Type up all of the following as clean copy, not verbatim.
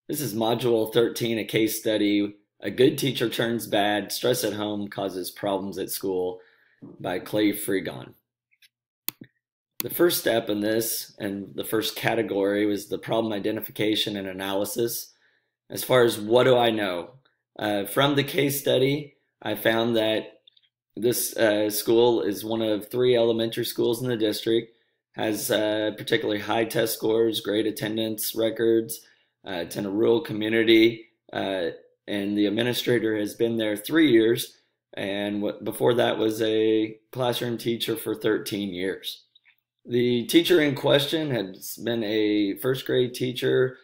This is Module 13, a case study, A Good Teacher Turns Bad, Stress at Home Causes Problems at School by Clay Fregon. The first step in this, and the first category, was the problem identification and analysis. As far as what do I know? From the case study, I found that this school is one of 3 elementary schools in the district, has particularly high test scores, great attendance records. It's in a rural community, and the administrator has been there 3 years, and before that was a classroom teacher for 13 years. The teacher in question has been a first grade teacher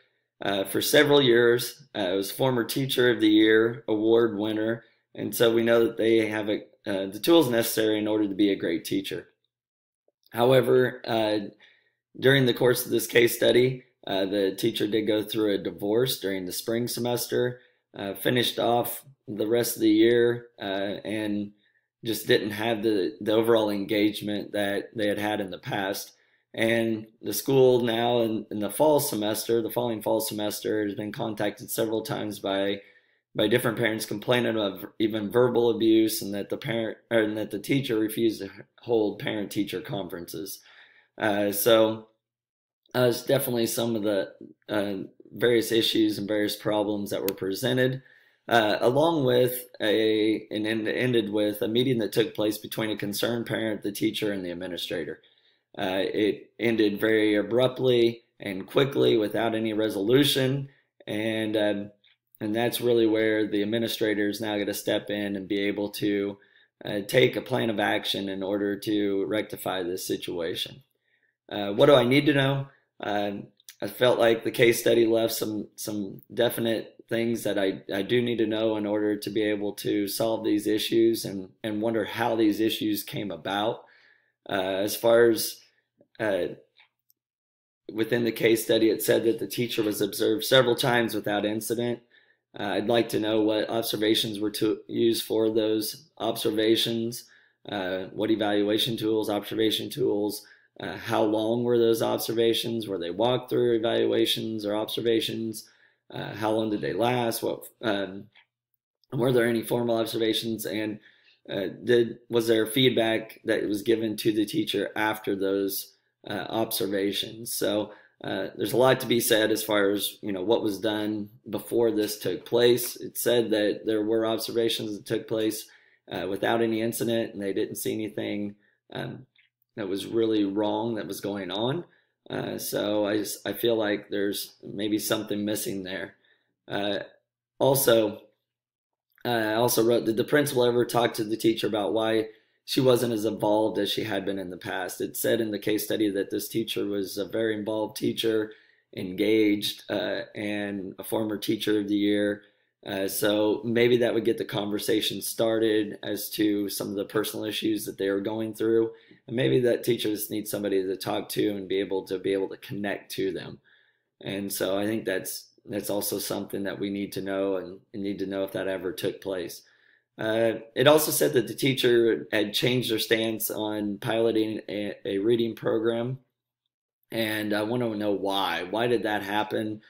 for several years. Was former Teacher of the Year award winner, and so we know that they have the tools necessary in order to be a great teacher. However, during the course of this case study, the teacher did go through a divorce during the spring semester, finished off the rest of the year, and just didn't have the overall engagement that they had had in the past. And the school now in the fall semester, the following fall semester, has been contacted several times by different parents complaining of even verbal abuse, and that the teacher refused to hold parent-teacher conferences. So it's definitely some of the various issues and various problems that were presented, along with and ended with a meeting that took place between a concerned parent, the teacher, and the administrator. It ended very abruptly and quickly without any resolution, and that's really where the administrator is now going to step in and be able to take a plan of action in order to rectify this situation. What do I need to know? I felt like the case study left some definite things that I do need to know in order to be able to solve these issues, and wonder how these issues came about. As far as within the case study, it said that the teacher was observed several times without incident. I'd like to know what observations were to use for those observations, what evaluation tools, observation tools, how long were those observations? Were they walk through evaluations or observations? How long did they last? Were there any formal observations? And was there feedback that was given to the teacher after those observations? So there's a lot to be said as far as what was done before this took place. It said that there were observations that took place without any incident, and they didn't see anything that was really wrong that was going on. So I feel like there's maybe something missing there. Also, I also wrote, did the principal ever talk to the teacher about why she wasn't as involved as she had been in the past? It said in the case study that this teacher was a very involved teacher, engaged, and a former Teacher of the Year. So maybe that would get the conversation started as to some of the personal issues that they were going through. And maybe that teacher just needs somebody to talk to and be able to connect to them. And so I think that's also something that we need to know, and need to know if that ever took place. It also said that the teacher had changed their stance on piloting a reading program, and I want to know why. Why did that happen?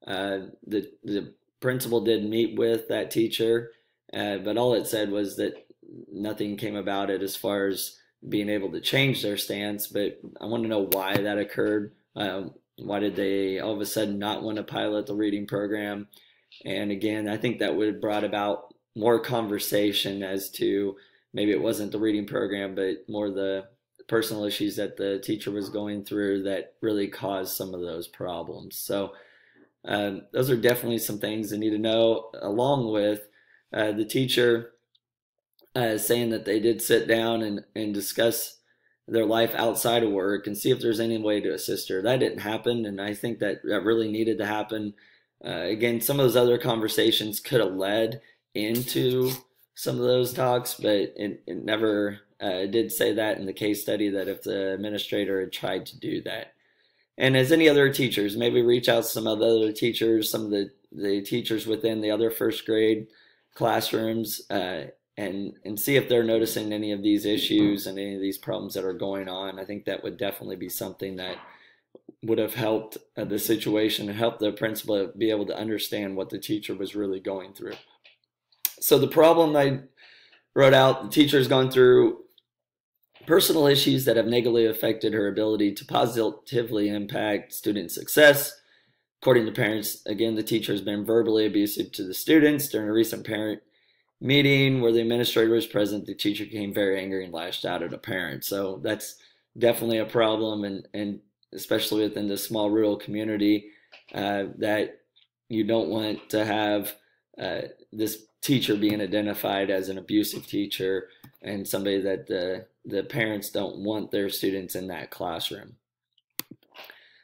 The principal did meet with that teacher, but all it said was that nothing came about it as far as being able to change their stance. But I want to know why that occurred. Why did they all of a sudden not want to pilot the reading program? And again, I think that would have brought about more conversation as to maybe it wasn't the reading program, but more the personal issues that the teacher was going through that really caused some of those problems. So those are definitely some things I need to know, along with the teacher saying that they did sit down and discuss their life outside of work and see if there's any way to assist her. That didn't happen, and I think that really needed to happen. Again, some of those other conversations could have led into some of those talks, but it never did say that in the case study, that if the administrator had tried to do that. And as any other teachers, maybe reach out to some of the other teachers, some of the teachers within the other first grade classrooms, and see if they're noticing any of these issues and any of these problems that are going on. I think that would definitely be something that would have helped the situation and helped the principal be able to understand what the teacher was really going through. So the problem I wrote out, the teacher has gone through personal issues that have negatively affected her ability to positively impact student success. According to parents, again, the teacher has been verbally abusive to the students. During a recent parent meeting where the administrator was present, the teacher became very angry and lashed out at a parent. So that's definitely a problem, and especially within the small rural community, that you don't want to have this teacher being identified as an abusive teacher and somebody that the parents don't want their students in that classroom.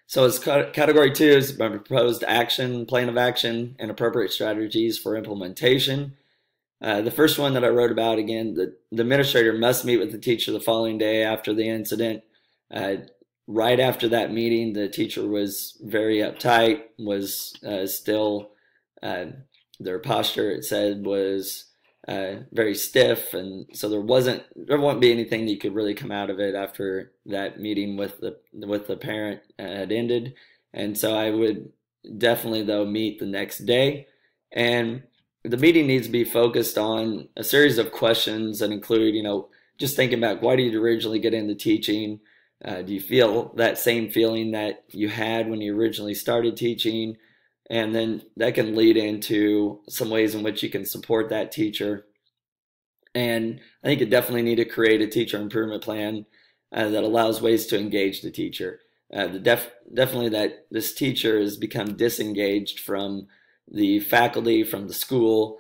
So as category 2 is proposed action, plan of action, and appropriate strategies for implementation. The first one that I wrote about, again, the administrator must meet with the teacher the following day after the incident. Right after that meeting, the teacher was very uptight, was still, their posture, it said, was very stiff, and so there won't be anything that could really come out of it after that meeting with the parent had ended. And so I would definitely, though, meet the next day, and the meeting needs to be focused on a series of questions that include, just thinking back, why did you originally get into teaching? Do you feel that same feeling that you had when you originally started teaching? And then that can lead into some ways in which you can support that teacher. And I think you definitely need to create a teacher improvement plan that allows ways to engage the teacher. Definitely that this teacher has become disengaged from the faculty, from the school,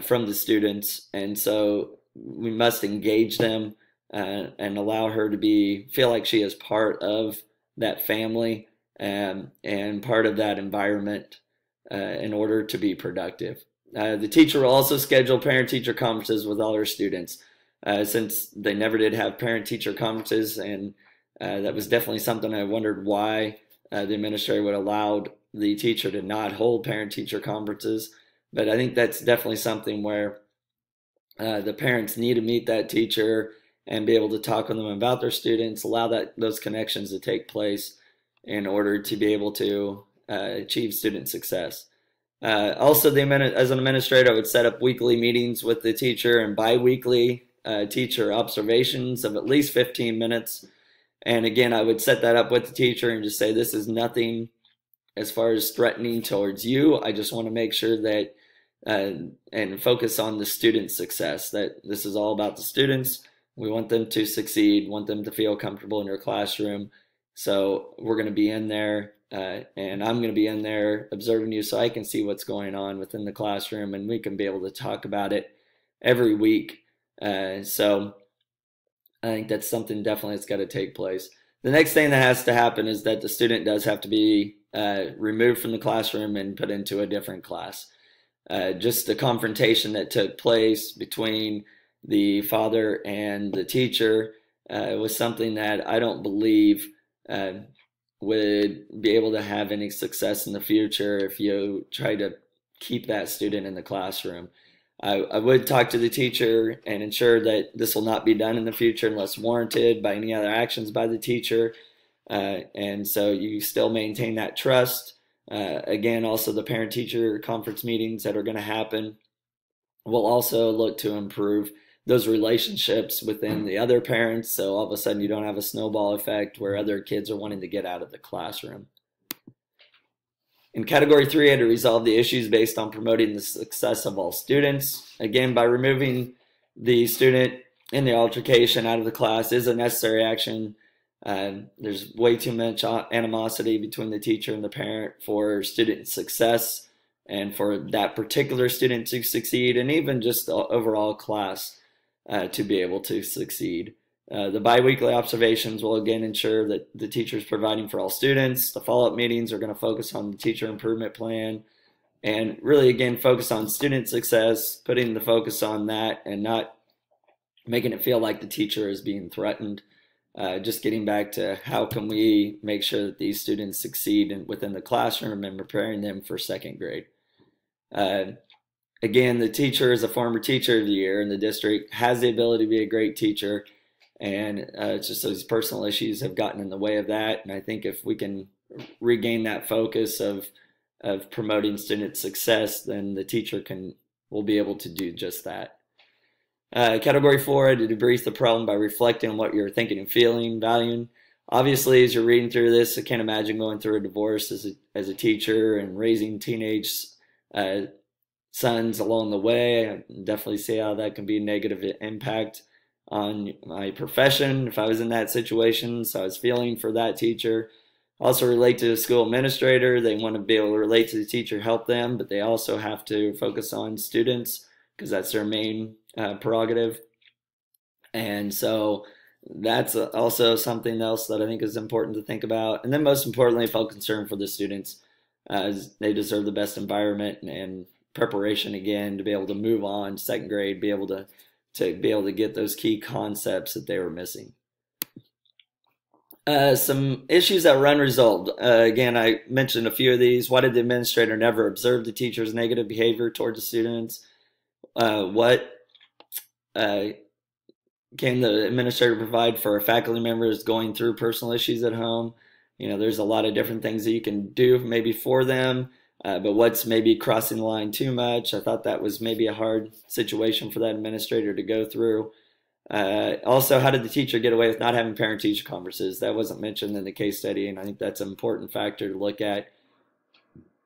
from the students, and so we must engage them and allow her to feel like she is part of that family and part of that environment in order to be productive. The teacher will also schedule parent-teacher conferences with all her students, since they never did have parent-teacher conferences, and that was definitely something I wondered why the administrator would allow the teacher to not hold parent-teacher conferences. But I think that's definitely something where the parents need to meet that teacher and be able to talk with them about their students, allow those connections to take place in order to be able to achieve student success. Also, as an administrator, I would set up weekly meetings with the teacher and bi-weekly teacher observations of at least 15 minutes. And again, I would set that up with the teacher and just say, this is nothing as far as threatening towards you. I just want to make sure that and focus on the student's success, that this is all about the students. We want them to succeed, want them to feel comfortable in your classroom. So we're going to be in there, and I'm going to be in there observing you so I can see what's going on within the classroom, and we can be able to talk about it every week. So I think that's something definitely that's got to take place. The next thing that has to happen is that the student does have to be removed from the classroom and put into a different class. Just the confrontation that took place between the father and the teacher was something that I don't believe would be able to have any success in the future if you try to keep that student in the classroom. I would talk to the teacher and ensure that this will not be done in the future unless warranted by any other actions by the teacher. And so you still maintain that trust. Again, also the parent-teacher conference meetings that are going to happen will also look to improve those relationships within the other parents. So all of a sudden you don't have a snowball effect where other kids are wanting to get out of the classroom. In category 3, I had to resolve the issues based on promoting the success of all students. Again, by removing the student in the altercation out of the class is a necessary action. There's way too much animosity between the teacher and the parent for student success and for that particular student to succeed, and even just the overall class to be able to succeed. The biweekly observations will again ensure that the teacher is providing for all students. The follow-up meetings are going to focus on the teacher improvement plan and really again focus on student success, putting the focus on that and not making it feel like the teacher is being threatened. Just getting back to how can we make sure that these students succeed within the classroom and preparing them for second grade. Again, the teacher is a former teacher of the year in the district, has the ability to be a great teacher, and it's just those personal issues have gotten in the way of that. And I think if we can regain that focus of promoting student success, then the teacher will be able to do just that. Category 4, to debrief the problem by reflecting on what you're thinking and feeling, valuing. Obviously, as you're reading through this, I can't imagine going through a divorce as a teacher and raising teenage sons along the way. I definitely see how that can be a negative impact on my profession if I was in that situation. So I was feeling for that teacher. Also relate to the school administrator. They want to be able to relate to the teacher, help them, but they also have to focus on students because that's their main prerogative. And so that's also something else that I think is important to think about. And then most importantly, felt concerned for the students. They deserve the best environment and preparation again to be able to move on second grade, be able to get those key concepts that they were missing. Some issues that were unresolved. Again, I mentioned a few of these. Why did the administrator never observe the teacher's negative behavior toward the students? What can the administrator provide for faculty members going through personal issues at home? There's a lot of different things that you can do maybe for them, but what's maybe crossing the line too much? I thought that was maybe a hard situation for that administrator to go through. Also, how did the teacher get away with not having parent-teacher conferences? That wasn't mentioned in the case study, and I think that's an important factor to look at.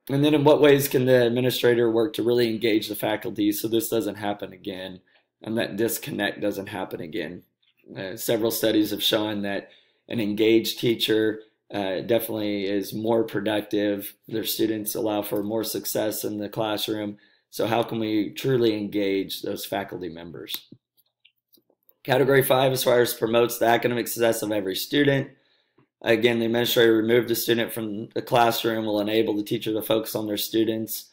And then in what ways can the administrator work to really engage the faculty so this doesn't happen again and that disconnect doesn't happen again? Several studies have shown that an engaged teacher definitely is more productive. Their students allow for more success in the classroom. So how can we truly engage those faculty members? Category 5, as far as promotes the academic success of every student. Again, the administrator removed the student from the classroom will enable the teacher to focus on their students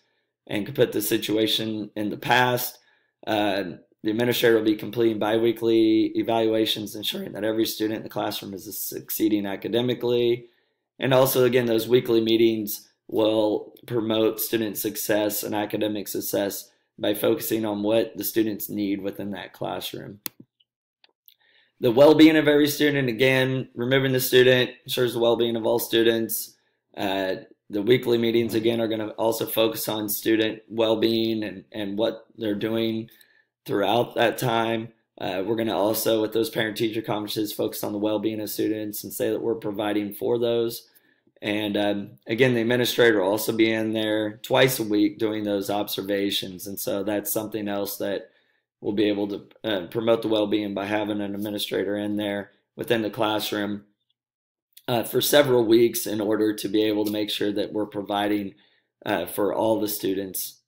and can put the situation in the past. The administrator will be completing biweekly evaluations, ensuring that every student in the classroom is succeeding academically. And also, again, those weekly meetings will promote student success and academic success by focusing on what the students need within that classroom. The well-being of every student, again, removing the student ensures the well-being of all students. The weekly meetings, again, are going to also focus on student well-being and what they're doing throughout that time. We're going to also, with those parent-teacher conferences, focus on the well-being of students and say that we're providing for those. And again, the administrator will also be in there twice a week doing those observations. And so that's something else that we'll be able to promote the well-being by having an administrator in there within the classroom for several weeks in order to be able to make sure that we're providing for all the students.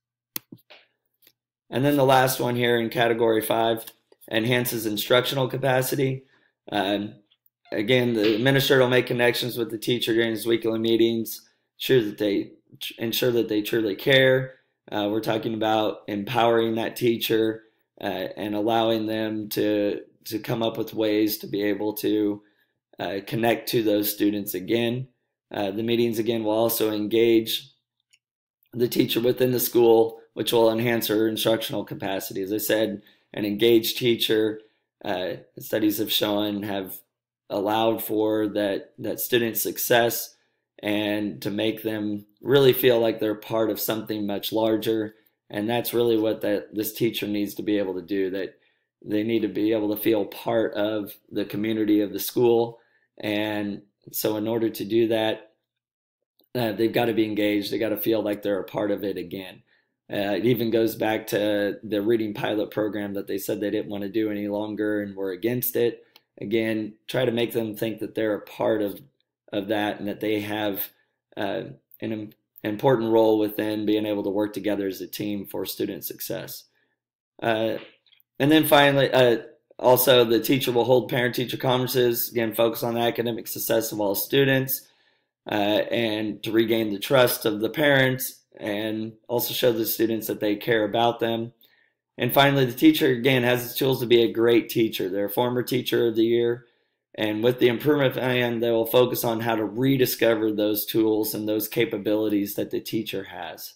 And then the last one here in category 5, enhances instructional capacity. Again, the administrator will make connections with the teacher during his weekly meetings, ensure that they truly care. We're talking about empowering that teacher and allowing them to come up with ways to be able to connect to those students again. The meetings, again, will also engage the teacher within the school, which will enhance her instructional capacity. As I said, an engaged teacher, studies have shown, have allowed for that student success and to make them really feel like they're part of something much larger. And that's really what this teacher needs to be able to do, that they need to be able to feel part of the community of the school. And so in order to do that, they've got to be engaged. They got to feel like they're a part of it again. It even goes back to the reading pilot program that they said they didn't want to do any longer and were against it. Again, try to make them think that they're a part of that and that they have an important role within being able to work together as a team for student success. And then finally, also the teacher will hold parent-teacher conferences, again, focus on the academic success of all students and to regain the trust of the parents and also show the students that they care about them. And finally, the teacher, again, has the tools to be a great teacher. They're a former teacher of the year. And with the improvement plan, they will focus on how to rediscover those tools and those capabilities that the teacher has.